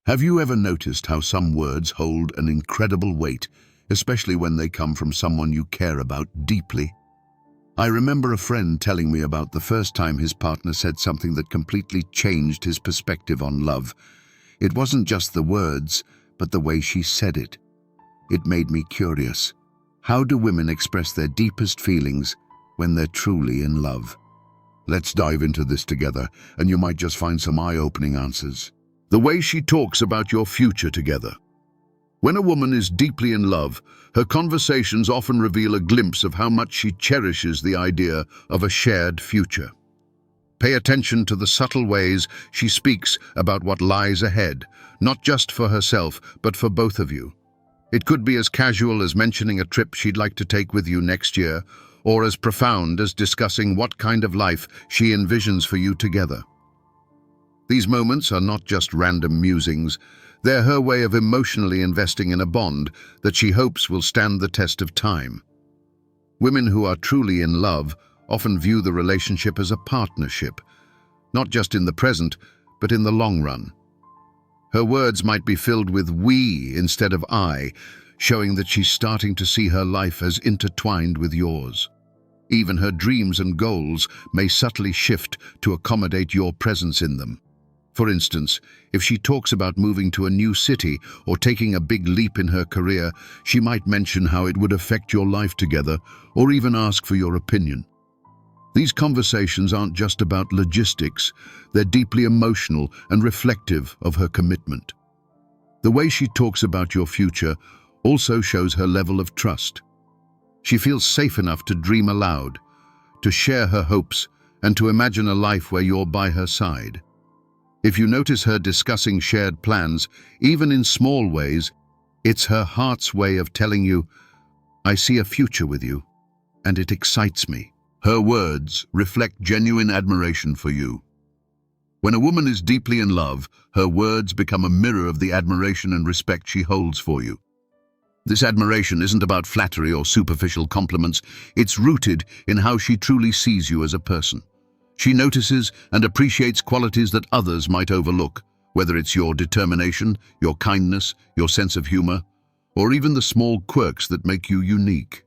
Have you ever noticed how some words hold an incredible weight, especially when they come from someone you care about deeply? I remember a friend telling me about the first time his partner said something that completely changed his perspective on love. It wasn't just the words, but the way she said it. It made me curious. How do women express their deepest feelings when they're truly in love? Let's dive into this together, and you might just find some eye-opening answers. The way she talks about your future together. When a woman is deeply in love, her conversations often reveal a glimpse of how much she cherishes the idea of a shared future. Pay attention to the subtle ways she speaks about what lies ahead, not just for herself, but for both of you. It could be as casual as mentioning a trip she'd like to take with you next year, or as profound as discussing what kind of life she envisions for you together. These moments are not just random musings, they're her way of emotionally investing in a bond that she hopes will stand the test of time. Women who are truly in love often view the relationship as a partnership, not just in the present, but in the long run. Her words might be filled with we instead of I, showing that she's starting to see her life as intertwined with yours. Even her dreams and goals may subtly shift to accommodate your presence in them. For instance, if she talks about moving to a new city or taking a big leap in her career, she might mention how it would affect your life together or even ask for your opinion. These conversations aren't just about logistics, they're deeply emotional and reflective of her commitment. The way she talks about your future also shows her level of trust. She feels safe enough to dream aloud, to share her hopes, and to imagine a life where you're by her side. If you notice her discussing shared plans, even in small ways, it's her heart's way of telling you, I see a future with you, and it excites me. Her words reflect genuine admiration for you. When a woman is deeply in love, her words become a mirror of the admiration and respect she holds for you. This admiration isn't about flattery or superficial compliments, it's rooted in how she truly sees you as a person. She notices and appreciates qualities that others might overlook, whether it's your determination, your kindness, your sense of humor, or even the small quirks that make you unique.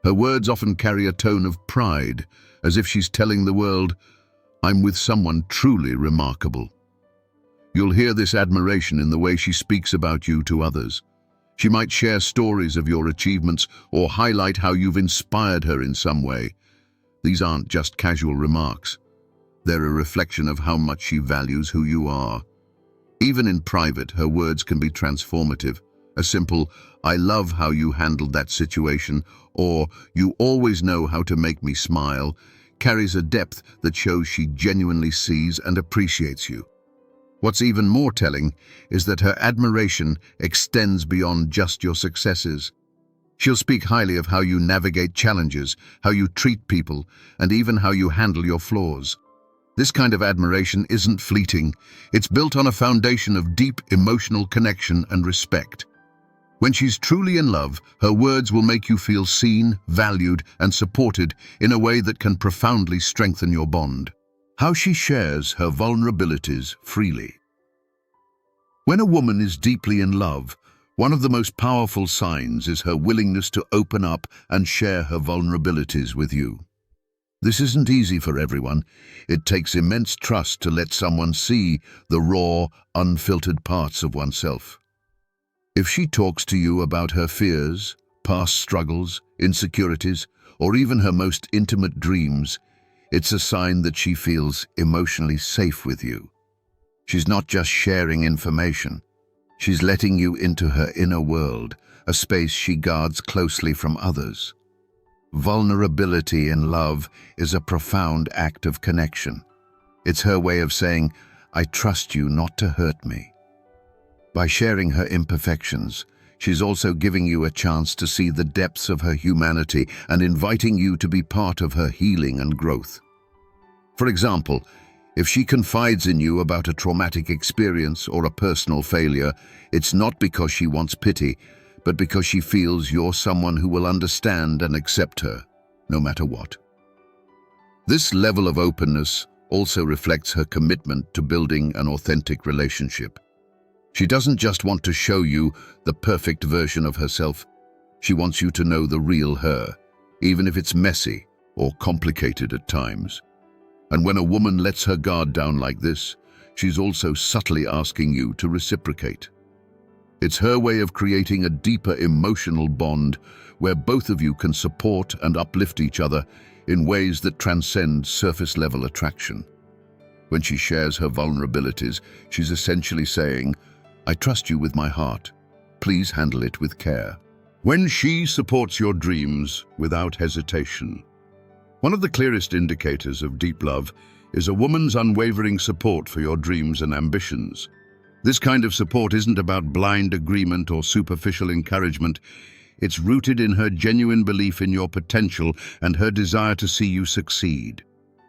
Her words often carry a tone of pride, as if she's telling the world, I'm with someone truly remarkable. You'll hear this admiration in the way she speaks about you to others. She might share stories of your achievements or highlight how you've inspired her in some way. These aren't just casual remarks. They're a reflection of how much she values who you are. Even in private, her words can be transformative. A simple, I love how you handled that situation, or you always know how to make me smile, carries a depth that shows she genuinely sees and appreciates you. What's even more telling is that her admiration extends beyond just your successes. She'll speak highly of how you navigate challenges, how you treat people, and even how you handle your flaws. This kind of admiration isn't fleeting. It's built on a foundation of deep emotional connection and respect. When she's truly in love, her words will make you feel seen, valued, and supported in a way that can profoundly strengthen your bond. How she shares her vulnerabilities freely. When a woman is deeply in love, one of the most powerful signs is her willingness to open up and share her vulnerabilities with you. This isn't easy for everyone. It takes immense trust to let someone see the raw, unfiltered parts of oneself. If she talks to you about her fears, past struggles, insecurities, or even her most intimate dreams, it's a sign that she feels emotionally safe with you. She's not just sharing information. She's letting you into her inner world, a space she guards closely from others. Vulnerability in love is a profound act of connection. It's her way of saying, I trust you not to hurt me. By sharing her imperfections, she's also giving you a chance to see the depths of her humanity and inviting you to be part of her healing and growth. For example, if she confides in you about a traumatic experience or a personal failure, it's not because she wants pity, but because she feels you're someone who will understand and accept her, no matter what. This level of openness also reflects her commitment to building an authentic relationship. She doesn't just want to show you the perfect version of herself. She wants you to know the real her, even if it's messy or complicated at times. And when a woman lets her guard down like this, she's also subtly asking you to reciprocate. It's her way of creating a deeper emotional bond where both of you can support and uplift each other in ways that transcend surface-level attraction. When she shares her vulnerabilities, she's essentially saying, "I trust you with my heart. Please handle it with care." When she supports your dreams without hesitation. One of the clearest indicators of deep love is a woman's unwavering support for your dreams and ambitions. This kind of support isn't about blind agreement or superficial encouragement. It's rooted in her genuine belief in your potential and her desire to see you succeed.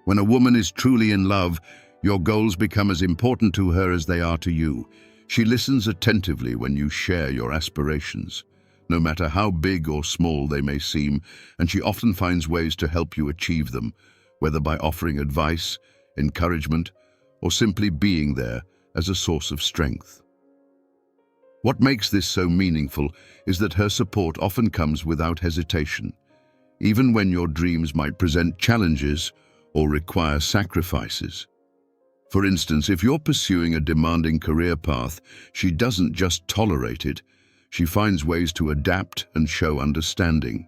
When a woman is truly in love, your goals become as important to her as they are to you. She listens attentively when you share your aspirations, no matter how big or small they may seem, and she often finds ways to help you achieve them, whether by offering advice, encouragement, or simply being there as a source of strength. What makes this so meaningful is that her support often comes without hesitation, even when your dreams might present challenges or require sacrifices. For instance, if you're pursuing a demanding career path, she doesn't just tolerate it, she finds ways to adapt and show understanding.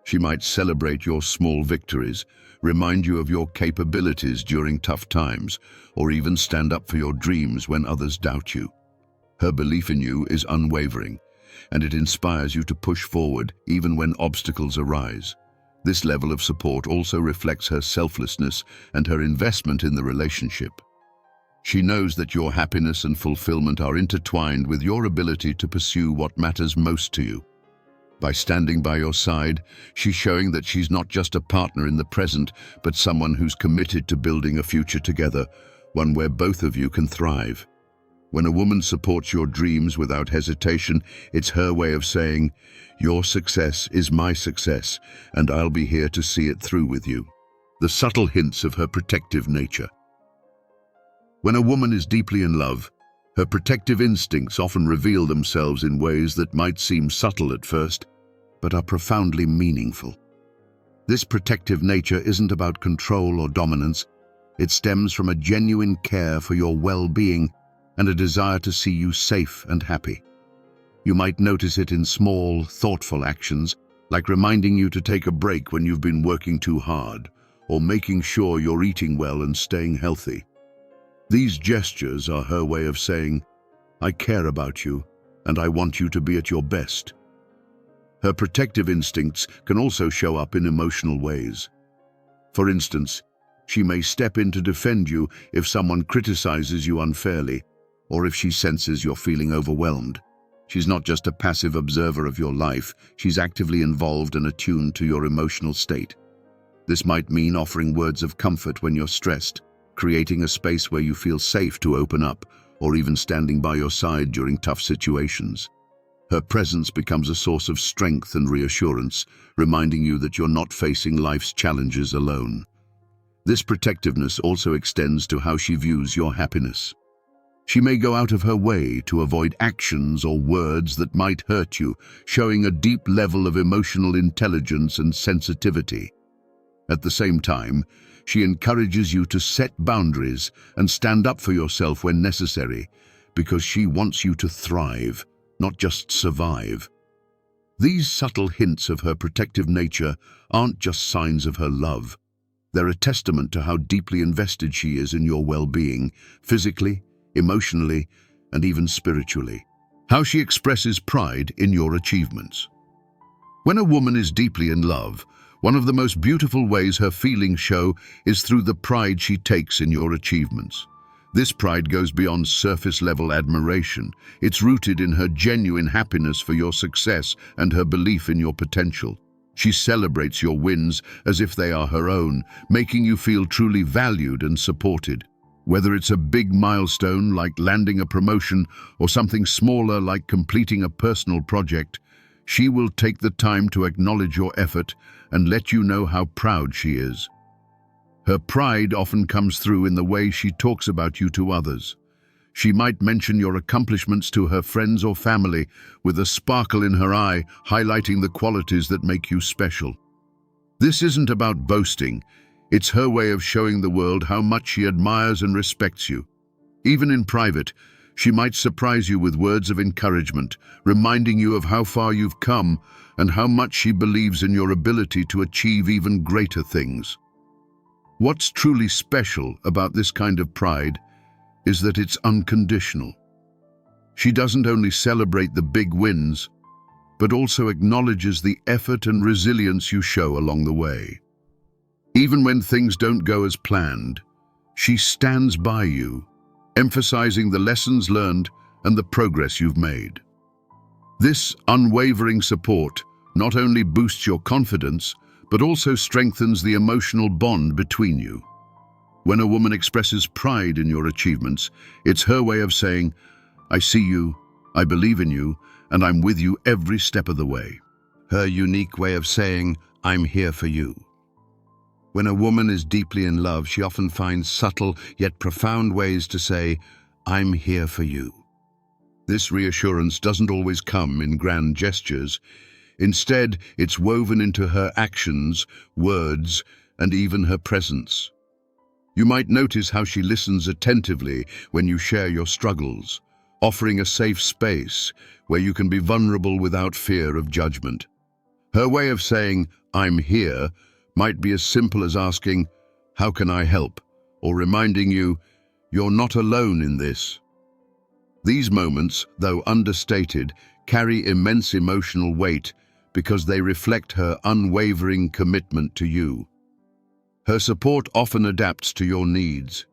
She might celebrate your small victories, remind you of your capabilities during tough times, or even stand up for your dreams when others doubt you. Her belief in you is unwavering, and it inspires you to push forward even when obstacles arise. This level of support also reflects her selflessness and her investment in the relationship. She knows that your happiness and fulfillment are intertwined with your ability to pursue what matters most to you. By standing by your side, she's showing that she's not just a partner in the present, but someone who's committed to building a future together, one where both of you can thrive. When a woman supports your dreams without hesitation, it's her way of saying, "Your success is my success, and I'll be here to see it through with you." The subtle hints of her protective nature. When a woman is deeply in love, her protective instincts often reveal themselves in ways that might seem subtle at first, but are profoundly meaningful. This protective nature isn't about control or dominance. It stems from a genuine care for your well-being and a desire to see you safe and happy. You might notice it in small, thoughtful actions, like reminding you to take a break when you've been working too hard, or making sure you're eating well and staying healthy. These gestures are her way of saying, "I care about you, and I want you to be at your best." Her protective instincts can also show up in emotional ways. For instance, she may step in to defend you if someone criticizes you unfairly, or if she senses you're feeling overwhelmed. She's not just a passive observer of your life, she's actively involved and attuned to your emotional state. This might mean offering words of comfort when you're stressed, creating a space where you feel safe to open up, or even standing by your side during tough situations. Her presence becomes a source of strength and reassurance, reminding you that you're not facing life's challenges alone. This protectiveness also extends to how she views your happiness. She may go out of her way to avoid actions or words that might hurt you, showing a deep level of emotional intelligence and sensitivity. At the same time, she encourages you to set boundaries and stand up for yourself when necessary, because she wants you to thrive, not just survive. These subtle hints of her protective nature aren't just signs of her love. They're a testament to how deeply invested she is in your well-being, physically, emotionally, and even spiritually. How she expresses pride in your achievements. When a woman is deeply in love, one of the most beautiful ways her feelings show is through the pride she takes in your achievements. This pride goes beyond surface-level admiration. It's rooted in her genuine happiness for your success and her belief in your potential. She celebrates your wins as if they are her own, making you feel truly valued and supported. Whether it's a big milestone like landing a promotion or something smaller like completing a personal project, she will take the time to acknowledge your effort and let you know how proud she is. Her pride often comes through in the way she talks about you to others. She might mention your accomplishments to her friends or family, with a sparkle in her eye, highlighting the qualities that make you special. This isn't about boasting. It's her way of showing the world how much she admires and respects you. Even in private, she might surprise you with words of encouragement, reminding you of how far you've come and how much she believes in your ability to achieve even greater things. What's truly special about this kind of pride is that it's unconditional. She doesn't only celebrate the big wins, but also acknowledges the effort and resilience you show along the way. Even when things don't go as planned, she stands by you, emphasizing the lessons learned and the progress you've made. This unwavering support not only boosts your confidence, but also strengthens the emotional bond between you. When a woman expresses pride in your achievements, it's her way of saying, "I see you, I believe in you, and I'm with you every step of the way." Her unique way of saying, "I'm here for you." When a woman is deeply in love, she often finds subtle yet profound ways to say, "I'm here for you." This reassurance doesn't always come in grand gestures. Instead, it's woven into her actions, words, and even her presence. You might notice how she listens attentively when you share your struggles, offering a safe space where you can be vulnerable without fear of judgment. Her way of saying, "I'm here," might be as simple as asking, "How can I help?" or reminding you, "You're not alone in this." These moments, though understated, carry immense emotional weight because they reflect her unwavering commitment to you. Her support often adapts to your needs.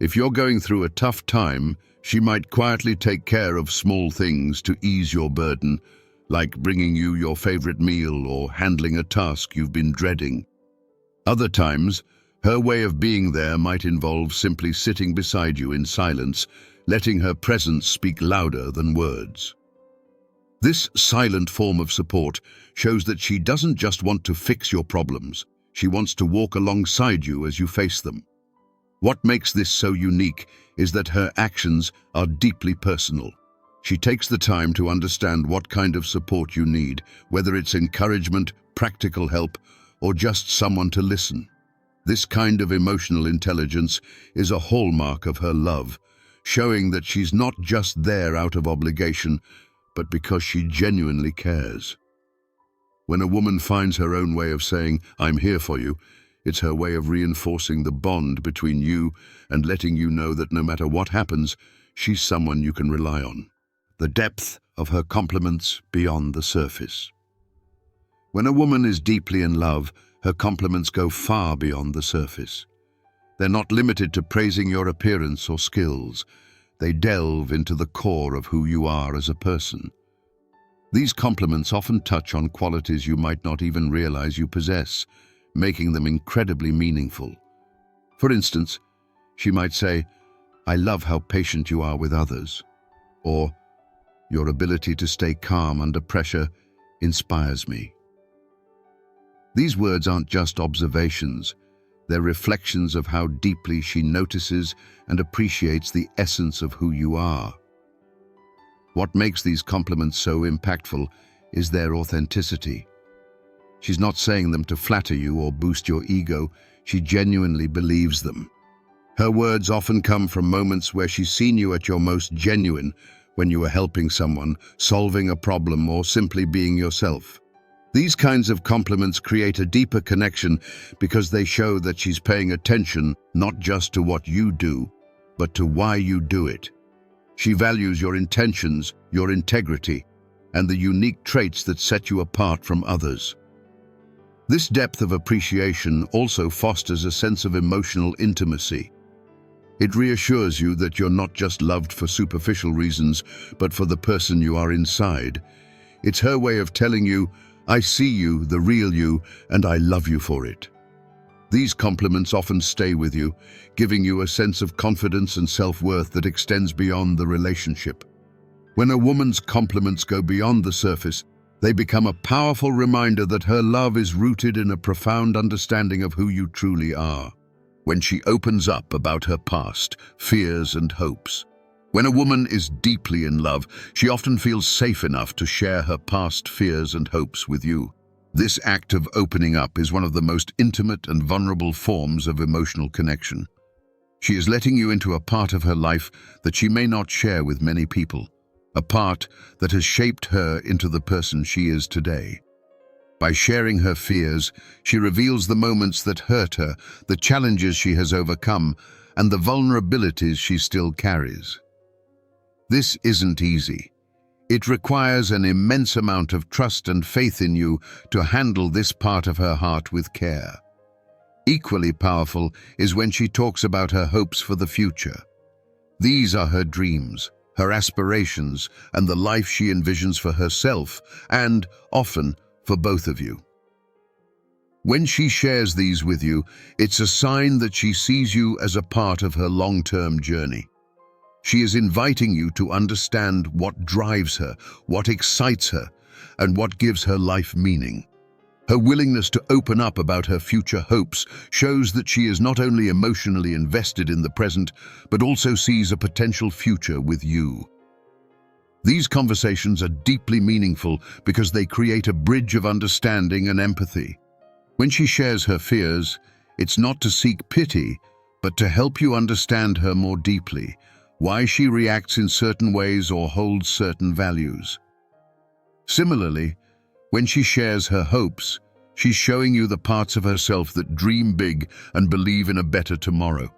If you're going through a tough time, she might quietly take care of small things to ease your burden, like bringing you your favorite meal or handling a task you've been dreading. Other times, her way of being there might involve simply sitting beside you in silence, letting her presence speak louder than words. This silent form of support shows that she doesn't just want to fix your problems, she wants to walk alongside you as you face them. What makes this so unique is that her actions are deeply personal. She takes the time to understand what kind of support you need, whether it's encouragement, practical help, or just someone to listen. This kind of emotional intelligence is a hallmark of her love, showing that she's not just there out of obligation, but because she genuinely cares. When a woman finds her own way of saying, "I'm here for you," it's her way of reinforcing the bond between you and letting you know that no matter what happens, she's someone you can rely on. The depth of her compliments beyond the surface. When a woman is deeply in love, her compliments go far beyond the surface. They're not limited to praising your appearance or skills. They delve into the core of who you are as a person. These compliments often touch on qualities you might not even realize you possess, making them incredibly meaningful. For instance, she might say, "I love how patient you are with others," or "Your ability to stay calm under pressure inspires me." These words aren't just observations, they're reflections of how deeply she notices and appreciates the essence of who you are. What makes these compliments so impactful is their authenticity. She's not saying them to flatter you or boost your ego, she genuinely believes them. Her words often come from moments where she's seen you at your most genuine, when you are helping someone, solving a problem, or simply being yourself. These kinds of compliments create a deeper connection because they show that she's paying attention not just to what you do, but to why you do it. She values your intentions, your integrity, and the unique traits that set you apart from others. This depth of appreciation also fosters a sense of emotional intimacy. It reassures you that you're not just loved for superficial reasons, but for the person you are inside. It's her way of telling you, "I see you, the real you, and I love you for it." These compliments often stay with you, giving you a sense of confidence and self-worth that extends beyond the relationship. When a woman's compliments go beyond the surface, they become a powerful reminder that her love is rooted in a profound understanding of who you truly are. When she opens up about her past, fears, and hopes, When a woman is deeply in love, she often feels safe enough to share her past fears and hopes with you. This act of opening up is one of the most intimate and vulnerable forms of emotional connection. She is letting you into a part of her life that she may not share with many people, a part that has shaped her into the person she is today. By sharing her fears, she reveals the moments that hurt her, the challenges she has overcome, and the vulnerabilities she still carries. This isn't easy. It requires an immense amount of trust and faith in you to handle this part of her heart with care. Equally powerful is when she talks about her hopes for the future. These are her dreams, her aspirations, and the life she envisions for herself, and, often, for both of you. When she shares these with you, it's a sign that she sees you as a part of her long-term journey. She is inviting you to understand what drives her, what excites her, and what gives her life meaning. Her willingness to open up about her future hopes shows that she is not only emotionally invested in the present, but also sees a potential future with you. These conversations are deeply meaningful because they create a bridge of understanding and empathy. When she shares her fears, it's not to seek pity, but to help you understand her more deeply, why she reacts in certain ways or holds certain values. Similarly, when she shares her hopes, she's showing you the parts of herself that dream big and believe in a better tomorrow.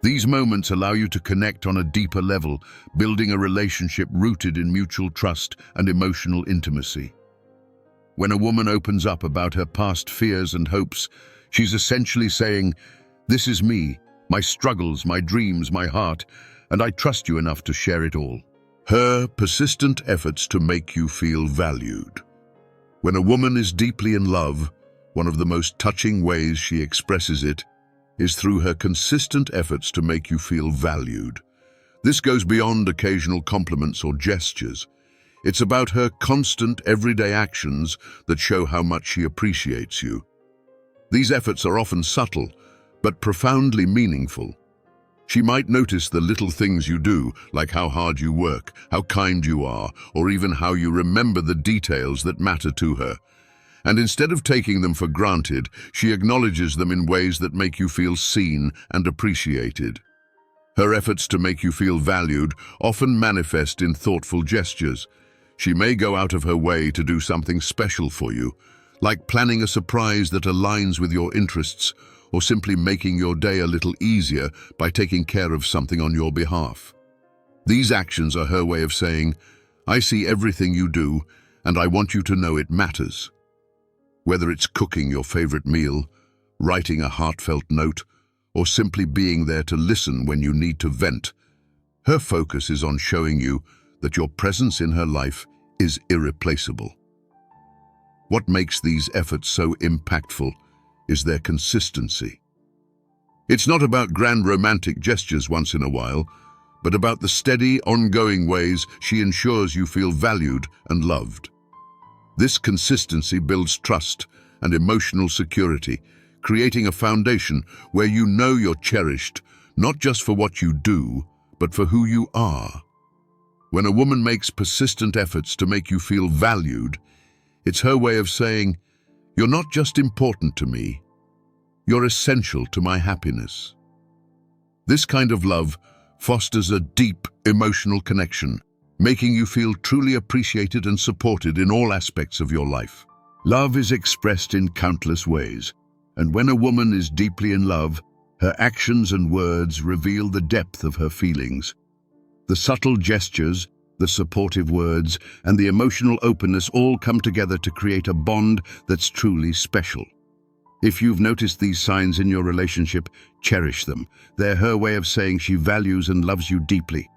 These moments allow you to connect on a deeper level, building a relationship rooted in mutual trust and emotional intimacy. When a woman opens up about her past fears and hopes, she's essentially saying, "This is me, my struggles, my dreams, my heart, and I trust you enough to share it all." Her persistent efforts to make you feel valued. When a woman is deeply in love, one of the most touching ways she expresses it is through her consistent efforts to make you feel valued. This goes beyond occasional compliments or gestures. It's about her constant, everyday actions that show how much she appreciates you. These efforts are often subtle, but profoundly meaningful. She might notice the little things you do, like how hard you work, how kind you are, or even how you remember the details that matter to her. And instead of taking them for granted, she acknowledges them in ways that make you feel seen and appreciated. Her efforts to make you feel valued often manifest in thoughtful gestures. She may go out of her way to do something special for you, like planning a surprise that aligns with your interests, or simply making your day a little easier by taking care of something on your behalf. These actions are her way of saying, "I see everything you do, and I want you to know it matters." Whether it's cooking your favorite meal, writing a heartfelt note, or simply being there to listen when you need to vent, her focus is on showing you that your presence in her life is irreplaceable. What makes these efforts so impactful is their consistency. It's not about grand romantic gestures once in a while, but about the steady, ongoing ways she ensures you feel valued and loved. This consistency builds trust and emotional security, creating a foundation where you know you're cherished, not just for what you do, but for who you are. When a woman makes persistent efforts to make you feel valued, it's her way of saying, "You're not just important to me, you're essential to my happiness." This kind of love fosters a deep emotional connection, making you feel truly appreciated and supported in all aspects of your life. Love is expressed in countless ways, and when a woman is deeply in love, her actions and words reveal the depth of her feelings. The subtle gestures, the supportive words, and the emotional openness all come together to create a bond that's truly special. If you've noticed these signs in your relationship, cherish them. They're her way of saying she values and loves you deeply.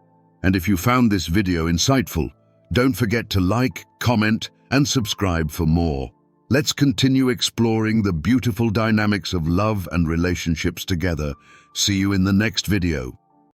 And if you found this video insightful, don't forget to like, comment, and subscribe for more. Let's continue exploring the beautiful dynamics of love and relationships together. See you in the next video.